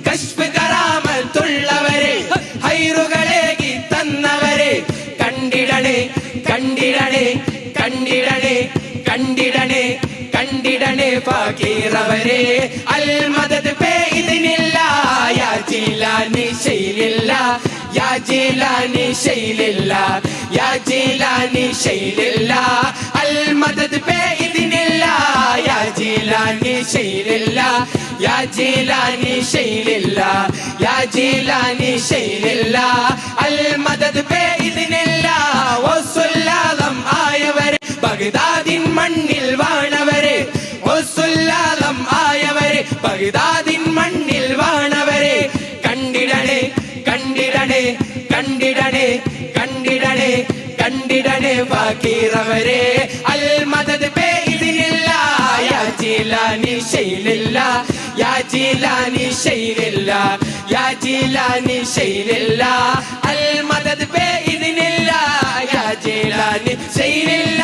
കശ്ഫ് കറാമത്തുള്ളവരെ ഹൈറുകളേകി തന്നവരെ കണ്ടിടണേ കണ്ടിടണേ കണ്ടിടണേ കണ്ടിടണേ കണ്ടിടണേ ഫക്കീറവരെ അൽ മദദ് പേ ഇതിനില്ല യാ ജീലാനി ശൈലില്ല യാ ജീലാനി ശൈലില്ല യാ ജീലാനി ശൈലില്ല അൽ മദദ് പേ ഇതിനില്ല യാ ജീലാനി ശൈലില്ല യാ ജീലാനി ശൈലില്ല യാ ജീലാനി ശൈലില്ല അൽ മദദ് പേ ഇതിനില്ല വസുല്ലാദം ആയവരെ ബഗ്ദാദിൻ മണ്ണിൽ വാണവരെ വസുല്ലാദം ആയവരെ ബഗ്ദാദിൻ മണ്ണിൽ വാണവരെ കണ്ടിടണേ കണ്ടിടണേ കണ്ടിടണേ കണ്ടിടണേ കണ്ടിടണേ ഫക്കീറവരെ അൽ മദദ് പേ ഇതിനില്ല യാ ജീലാനി ശൈലില്ല യാ ജീലാനി ശൈലില്ല യാ ജീലാനി ശൈലില്ല അൽ മദദ് പേ ഇതിനില്ല യാ ജീലാനി ശൈലില്ല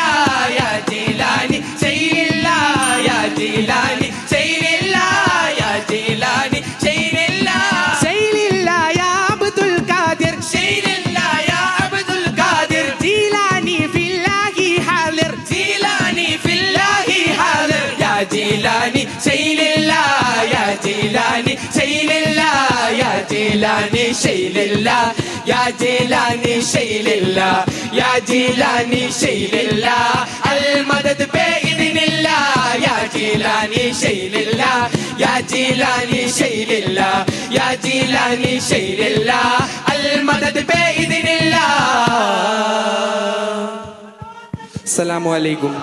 യാ ജീലാനി ശൈലില്ല യാ ജീലാനി ശൈലില്ല യാ ജീലാനി ശൈലില്ല ശൈലില്ല യാ അബ്ദുൽ ഖാദിർ ശൈലില്ല യാ അബ്ദുൽ ഖാദിർ ജീലാനി ഫില്ലാഹി ഹാദിർ ജീലാനി ഫില്ലാഹി ഹാദിർ യാ ജീലാനി ശൈലില്ല യാ ജീലാനി ശൈലില്ല യാ ജീലാനി ശൈലില്ല യാ ജീലാനി ശൈലില്ല യാ ജീലാനി ശൈലില്ല അൽ മദദ് പേ ഇതിനില്ല യാ ജീലാനി ശൈലില്ല യാ ജീലാനി ശൈലില്ല യാ ജീലാനി ശൈലില്ല അൽ മദദ് പേ ഇതിനില്ല. അസ്സലാമു അലൈക്കും.